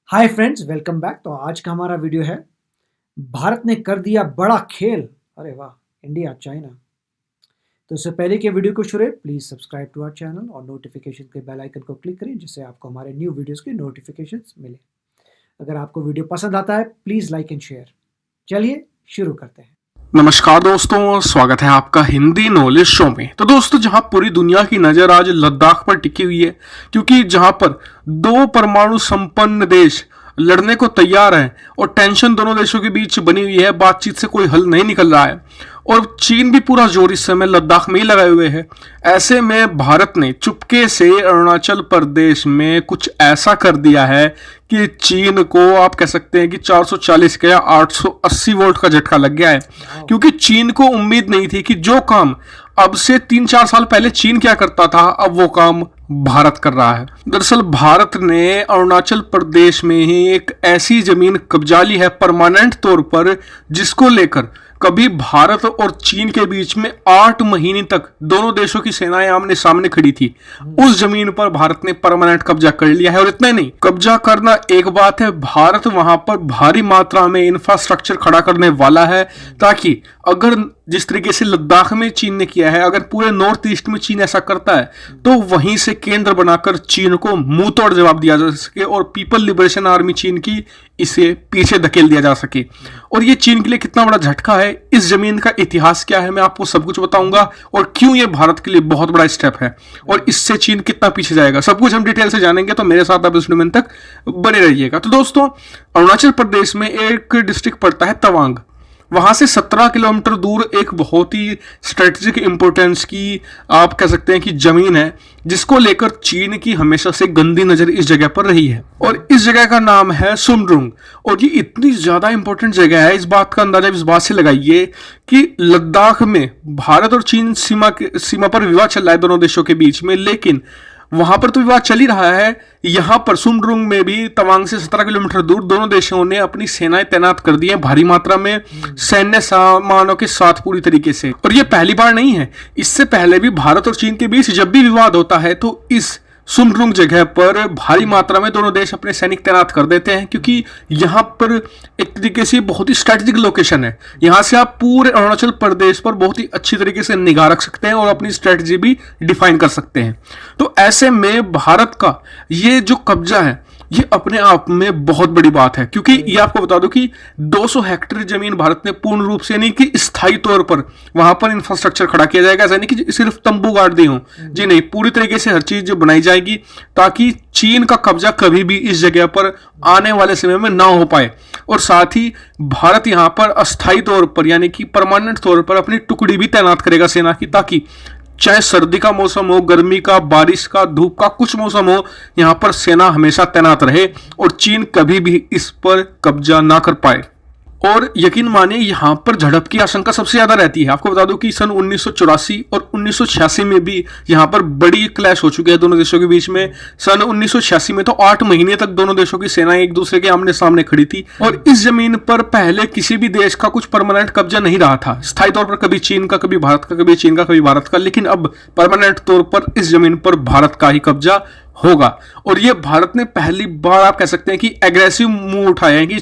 Hi friends, welcome back. तो आज का हमारा वीडियो है भारत ने कर दिया बड़ा खेल। अरे वाह! India China. तो इससे पहले कि वीडियो को शुरू please subscribe to our channel और नोटिफिकेशन के बेल आइकन को क्लिक करें जिससे आपको हमारे न्यू वीडियोस की नोटिफिकेशंस मिले। अगर आपको वीडियो पसंद आता है प्लीज़ लाइक एंड शेयर। चलिए शुरू करते हैं। नमस्कार दोस्तों, स्वागत है आपका हिंदी नॉलेज शो में। तो दोस्तों, जहां पूरी दुनिया की नजर आज लद्दाख पर टिकी हुई है, क्योंकि जहां पर दो परमाणु संपन्न देश लड़ने को तैयार हैं और टेंशन दोनों देशों के बीच बनी हुई है, बातचीत से कोई हल नहीं निकल रहा है और चीन भी पूरा जोर इस समय लद्दाख में ही लगाए हुए है। ऐसे में भारत ने चुपके से अरुणाचल प्रदेश में कुछ ऐसा कर दिया है कि चीन को आप कह सकते हैं कि 440 का या 880 वोल्ट का झटका लग गया है, क्योंकि चीन को उम्मीद नहीं थी कि जो काम अब से 3-4 साल पहले चीन क्या करता था, अब वो काम भारत कर रहा है। दरअसल भारत ने अरुणाचल प्रदेश में ही एक ऐसी जमीन कब्जा ली है परमानेंट तौर पर, जिसको लेकर कभी भारत और चीन के बीच में 8 महीने तक दोनों देशों की सेनाएं आमने सामने खड़ी थी। उस जमीन पर भारत ने परमानेंट कब्जा कर लिया है और इतना ही नहीं, कब्जा करना एक बात है, भारत वहां पर भारी मात्रा में इंफ्रास्ट्रक्चर खड़ा करने वाला है, ताकि अगर जिस तरीके से लद्दाख में चीन ने किया है, अगर पूरे नॉर्थ ईस्ट में चीन ऐसा करता है तो वहीं से केंद्र बनाकर चीन को मुंह तोड़ जवाब दिया जा सके और पीपल लिबरेशन आर्मी चीन की इसे पीछे धकेल दिया जा सके। और ये चीन के लिए कितना बड़ा झटका है, इस जमीन का इतिहास क्या है, मैं आपको सब कुछ बताऊंगा और क्यों ये भारत के लिए बहुत बड़ा स्टेप है और इससे चीन कितना पीछे जाएगा, सब कुछ हम डिटेल से जानेंगे। तो मेरे साथ आप इस वीडियो में तक बने रहिएगा। तो दोस्तों, अरुणाचल प्रदेश में एक डिस्ट्रिक्ट पड़ता है तवांग। वहां से 17 किलोमीटर दूर एक बहुत ही स्ट्रेटेजिक इंपोर्टेंस की आप कह सकते हैं कि जमीन है, जिसको लेकर चीन की हमेशा से गंदी नजर इस जगह पर रही है और इस जगह का नाम है सुमड्रुंग। और ये इतनी ज्यादा इंपॉर्टेंट जगह है, इस बात का अंदाजा इस बात से लगाइए कि लद्दाख में भारत और चीन सीमा पर विवाद चल रहा है दोनों देशों के बीच में, लेकिन वहां पर तो विवाद चल ही रहा है, यहां पर सुमड्रुंग में भी तवांग से 17 किलोमीटर दूर दोनों देशों ने अपनी सेनाएं तैनात कर दी हैं भारी मात्रा में सैन्य सामानों के साथ पूरी तरीके से। और यह पहली बार नहीं है, इससे पहले भी भारत और चीन के बीच जब भी विवाद होता है तो इस सुमड्रुंग जगह पर भारी मात्रा में दोनों देश अपने सैनिक तैनात कर देते हैं, क्योंकि यहां पर एक तरीके से बहुत ही स्ट्रेटेजिक लोकेशन है। यहां से आप पूरे अरुणाचल प्रदेश पर बहुत ही अच्छी तरीके से निगाह रख सकते हैं और अपनी स्ट्रेटेजी भी डिफाइन कर सकते हैं। तो ऐसे में भारत का ये जो कब्जा है, ये अपने आप में बहुत बड़ी बात है, क्योंकि ये आपको बता दूं कि 200 हेक्टेयर जमीन भारत ने पूर्ण रूप से यानी कि स्थायी तौर पर वहां पर इंफ्रास्ट्रक्चर खड़ा किया जाएगा। ऐसा नहीं कि सिर्फ तंबू गाड़ दिए हों, जी नहीं, पूरी तरीके से हर चीज बनाई जाएगी ताकि चीन का कब्जा कभी भी इस जगह पर आने वाले समय में ना हो पाए। और साथ ही भारत यहां पर अस्थायी तौर पर यानी कि परमानेंट तौर पर अपनी टुकड़ी भी तैनात करेगा सेना की, ताकि चाहे सर्दी का मौसम हो, गर्मी का, बारिश का, धूप का, कुछ मौसम हो, यहां पर सेना हमेशा तैनात रहे और चीन कभी भी इस पर कब्जा ना कर पाए। और यकीन मानिए, यहां पर झड़प की आशंका सबसे ज्यादा रहती है। आपको बता दूं कि सन 1984 और 1986 में भी यहां पर बड़ी क्लैश हो चुकी है दोनों देशों के बीच में। सन 1986 में तो 8 महीने तक दोनों देशों की सेनाएं एक दूसरे के आमने सामने खड़ी थी और इस जमीन पर पहले किसी भी देश का कुछ परमानेंट कब्जा नहीं रहा था। स्थायी तौर पर कभी चीन का, कभी भारत का, कभी चीन का, कभी भारत का, लेकिन अब परमानेंट तौर पर इस जमीन पर भारत का ही कब्जा होगा। और ये भारत ने पहली बार आप कह सकते हैं कि एग्रेसिव मूव उठाया है कि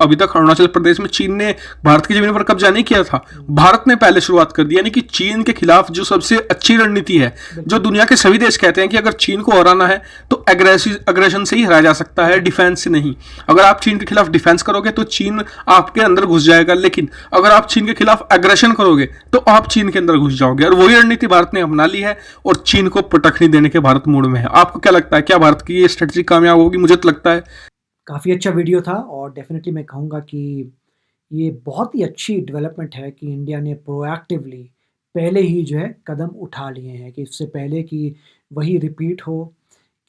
अभी तक अरुणाचल प्रदेश में चीन ने भारत की जमीन पर कब्जा नहीं किया था, भारत ने पहले शुरुआत कर दी। यानी कि चीन के खिलाफ जो सबसे अच्छी रणनीति है, जो दुनिया के सभी देश कहते हैं कि अगर चीन को हराना है तो एग्रेशन से ही हराया जा सकता है, डिफेंस से नहीं। अगर आप चीन के खिलाफ डिफेंस करोगे तो चीन आपके अंदर घुस जाएगा, लेकिन अगर आप चीन के खिलाफ एग्रेशन करोगे तो आप चीन के अंदर घुस जाओगे। और वही रणनीति भारत ने अपना ली है और चीन को पटखनी देने के भारत मूड में है। आपको क्या लगता है, क्या भारत की ये स्ट्रेटजी कामयाब होगी? मुझे तो लगता है। काफ़ी अच्छा वीडियो था और डेफिनेटली मैं कहूँगा कि ये बहुत ही अच्छी डेवलपमेंट है कि इंडिया ने प्रोएक्टिवली पहले ही जो है कदम उठा लिए हैं कि इससे पहले कि वही रिपीट हो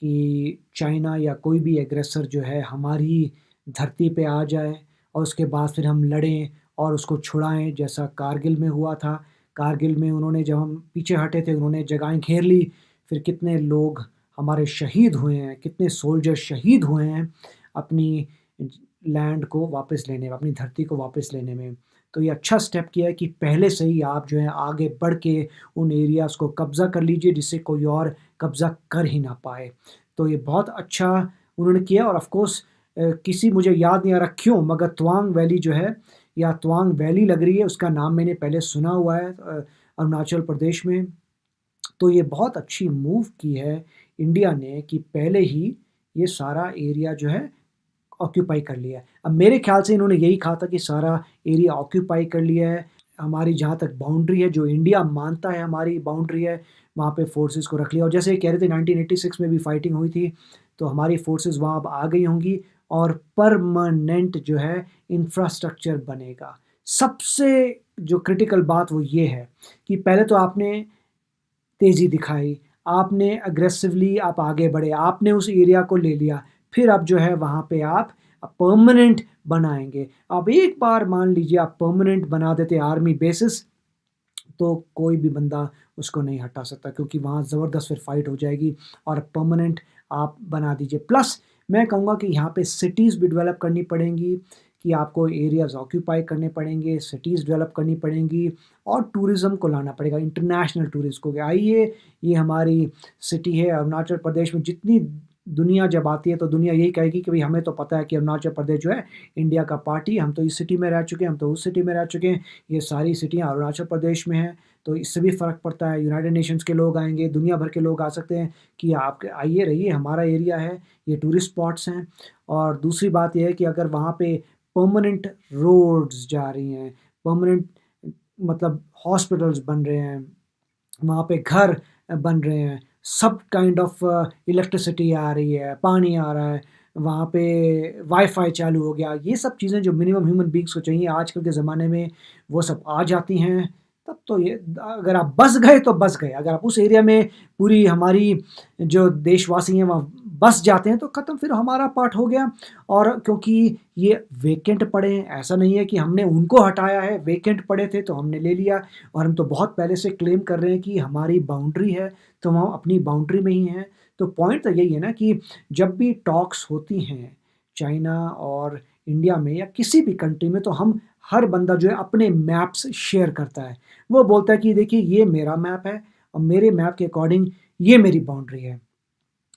कि चाइना या कोई भी एग्रेसर जो है हमारी धरती पे आ जाए और उसके बाद फिर हम लड़ें और उसको छुड़ाएं, जैसा कारगिल में हुआ था। कारगिल में उन्होंने, जब हम पीछे हटे थे, उन्होंने जगहें घेर ली, फिर कितने लोग हमारे शहीद हुए हैं, कितने सोल्जर शहीद हुए हैं अपनी लैंड को वापस लेने में, अपनी धरती को वापस लेने में। तो ये अच्छा स्टेप किया है कि पहले से ही आप जो है आगे बढ़ के उन एरियाज़ को कब्ज़ा कर लीजिए जिससे कोई और कब्ज़ा कर ही ना पाए। तो ये बहुत अच्छा उन्होंने किया और ऑफ़ कोर्स किसी मुझे याद नहीं आ रहा क्यों, मगर तवांग वैली जो है या तवांग वैली लग रही है, उसका नाम मैंने पहले सुना हुआ है अरुणाचल प्रदेश में। तो ये बहुत अच्छी मूव की है इंडिया ने कि पहले ही ये सारा एरिया जो है ऑक्यूपाई कर लिया है। अब मेरे ख्याल से इन्होंने यही कहा था कि सारा एरिया ऑक्यूपाई कर लिया है, हमारी जहाँ तक बाउंड्री है, जो इंडिया मानता है हमारी बाउंड्री है, वहाँ पे फोर्सेस को रख लिया। और जैसे कह रहे थे 1986 में भी फाइटिंग हुई थी, तो हमारी फोर्सेस वहाँ अब आ गई होंगी और परमानेंट जो है इंफ्रास्ट्रक्चर बनेगा। सबसे जो क्रिटिकल बात वो ये है कि पहले तो आपने तेज़ी दिखाई, आपने अग्रेसिवली आप आगे बढ़े, आपने उस एरिया को ले लिया, फिर अब जो है वहाँ पे आप परमानेंट बनाएंगे। अब एक बार मान लीजिए आप परमानेंट बना देते आर्मी बेसिस, तो कोई भी बंदा उसको नहीं हटा सकता, क्योंकि वहाँ ज़बरदस्त फिर फाइट हो जाएगी। और परमानेंट आप बना दीजिए। प्लस मैं कहूँगा कि यहाँ पे सिटीज़ भी डेवलप करनी पड़ेंगी, कि आपको एरियाज़ ऑक्यूपाई करने पड़ेंगे, सिटीज़ डेवलप करनी पड़ेंगी और टूरिज़्म को लाना पड़ेगा, इंटरनेशनल टूरिस्ट को। आइए, ये हमारी सिटी है अरुणाचल प्रदेश में, जितनी दुनिया जब आती है तो दुनिया यही कहेगी कि भाई हमें तो पता है कि अरुणाचल प्रदेश जो है इंडिया का पार्ट ही, हम तो इस सिटी में रह चुके हैं, हम तो उस सिटी में रह चुके हैं, ये सारी सिटियाँ अरुणाचल प्रदेश में हैं। तो इससे भी फ़र्क पड़ता है, यूनाइटेड नेशंस के लोग आएंगे, दुनिया भर के लोग आ सकते हैं कि आप आइए रहिए, हमारा एरिया है, ये टूरिस्ट स्पॉट्स हैं। और दूसरी बात यह है कि अगर वहाँ पे परमानेंट रोड्स जा रही हैं, परमानेंट मतलब हॉस्पिटल्स बन रहे हैं, वहाँ पे घर बन रहे हैं, सब काइंड ऑफ इलेक्ट्रिसिटी आ रही है, पानी आ रहा है, वहाँ पे वाईफाई चालू हो गया, ये सब चीज़ें जो मिनिमम ह्यूमन बींग्स को चाहिए आजकल के ज़माने में, वो सब आ जाती हैं। तब तो ये अगर आप बस गए तो बस गए, अगर आप उस एरिया में पूरी हमारी जो देशवासी हैं वहाँ बस जाते हैं तो ख़त्म, फिर हमारा पार्ट हो गया। और क्योंकि ये वेकेंट पड़े हैं, ऐसा नहीं है कि हमने उनको हटाया है, वेकेंट पड़े थे तो हमने ले लिया। और हम तो बहुत पहले से क्लेम कर रहे हैं कि हमारी बाउंड्री है, तो हम अपनी बाउंड्री में ही हैं। तो पॉइंट तो यही है ना कि जब भी टॉक्स होती हैं चाइना और इंडिया में या किसी भी कंट्री में, तो हम हर बंदा जो है अपने मैप्स शेयर करता है। वो बोलता है कि देखिए ये मेरा मैप है और मेरे मैप के अकॉर्डिंग ये मेरी बाउंड्री है।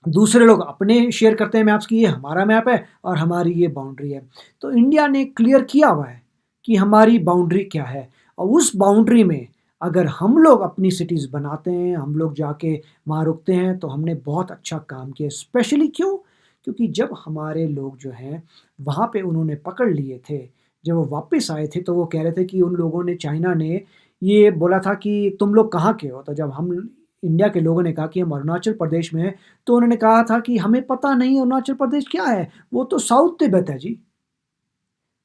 दूसरे लोग अपने शेयर करते हैं मैप्स की, ये हमारा मैप है और हमारी ये बाउंड्री है। तो इंडिया ने क्लियर किया हुआ है कि हमारी बाउंड्री क्या है, और उस बाउंड्री में अगर हम लोग अपनी सिटीज़ बनाते हैं, हम लोग जाके वहाँ रुकते हैं, तो हमने बहुत अच्छा काम किया। स्पेशली क्यों? क्योंकि जब हमारे लोग जो हैं वहाँ पे उन्होंने पकड़ लिए थे, जब वो वापस आए थे तो वो कह रहे थे कि उन लोगों ने, चाइना ने ये बोला था कि तुम लोग कहाँ के हो? तो जब हम इंडिया के लोगों ने कहा कि हम अरुणाचल प्रदेश में हैं, तो उन्होंने कहा था कि हमें पता नहीं अरुणाचल प्रदेश क्या है, वो तो साउथ तिब्बत है जी।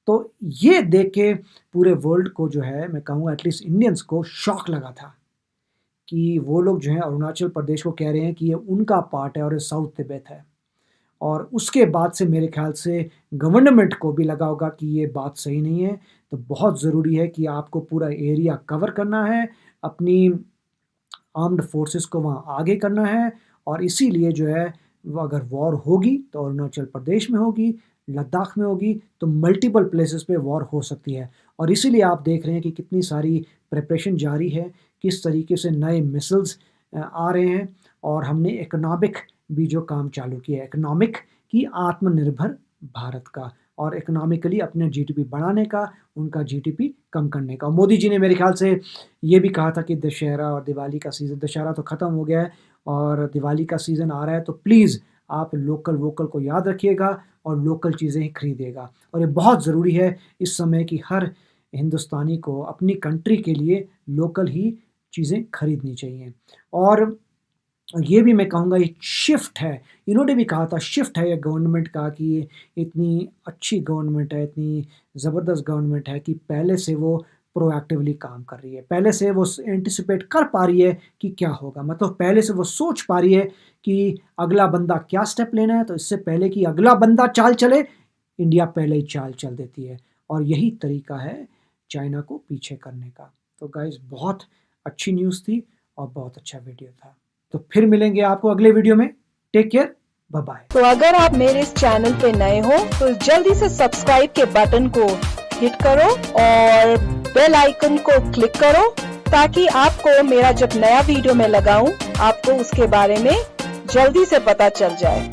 तो ये देख के पूरे वर्ल्ड को जो है, मैं कहूँगा एटलीस्ट इंडियंस को शॉक लगा था कि वो लोग जो हैं अरुणाचल प्रदेश को कह रहे हैं कि ये उनका पार्ट है और ये साउथ तिब्बत है। और उसके बाद से मेरे ख्याल से गवर्नमेंट को भी लगा होगा कि ये बात सही नहीं है। तो बहुत ज़रूरी है कि आपको पूरा एरिया कवर करना है, अपनी आर्म्ड फोर्सेस को वहाँ आगे करना है। और इसीलिए जो है वो अगर वॉर होगी तो अरुणाचल प्रदेश में होगी, लद्दाख में होगी, तो मल्टीपल प्लेसेस पे वॉर हो सकती है। और इसीलिए आप देख रहे हैं कि कितनी सारी प्रिपरेशन जारी है, किस तरीके से नए मिसाइल्स आ रहे हैं। और हमने इकोनॉमिक भी जो काम चालू किया है, इकोनॉमिक की आत्मनिर्भर भारत का, और इकोनॉमिकली अपने जीडीपी बढ़ाने का, उनका जीडीपी कम करने का। मोदी जी ने मेरे ख्याल से ये भी कहा था कि दशहरा और दिवाली का सीज़न, दशहरा तो ख़त्म हो गया है और दिवाली का सीज़न आ रहा है, तो प्लीज़ आप लोकल वोकल को याद रखिएगा और लोकल चीज़ें ही खरीदिएगा। और ये बहुत ज़रूरी है इस समय कि हर हिंदुस्तानी को अपनी कंट्री के लिए लोकल ही चीज़ें खरीदनी चाहिए। और ये भी मैं कहूँगा एक शिफ्ट है, इन्होंने भी कहा था शिफ्ट है ये गवर्नमेंट का, कि ये इतनी अच्छी गवर्नमेंट है, इतनी ज़बरदस्त गवर्नमेंट है कि पहले से वो प्रोएक्टिवली काम कर रही है, पहले से वो एंटिसिपेट कर पा रही है कि क्या होगा, मतलब पहले से वो सोच पा रही है कि अगला बंदा क्या स्टेप लेना है। तो इससे पहले कि अगला बंदा चाल चले, इंडिया पहले ही चाल चल देती है। और यही तरीका है चाइना को पीछे करने का। तो गाइज़, बहुत अच्छी न्यूज़ थी और बहुत अच्छा वीडियो था। तो फिर मिलेंगे आपको अगले वीडियो में। Take care, bye bye. तो अगर आप मेरे इस चैनल पे नए हो तो जल्दी से सब्सक्राइब के बटन को हिट करो और बेल आइकन को क्लिक करो, ताकि आपको मेरा जब नया वीडियो मैं लगाऊं आपको उसके बारे में जल्दी से पता चल जाए।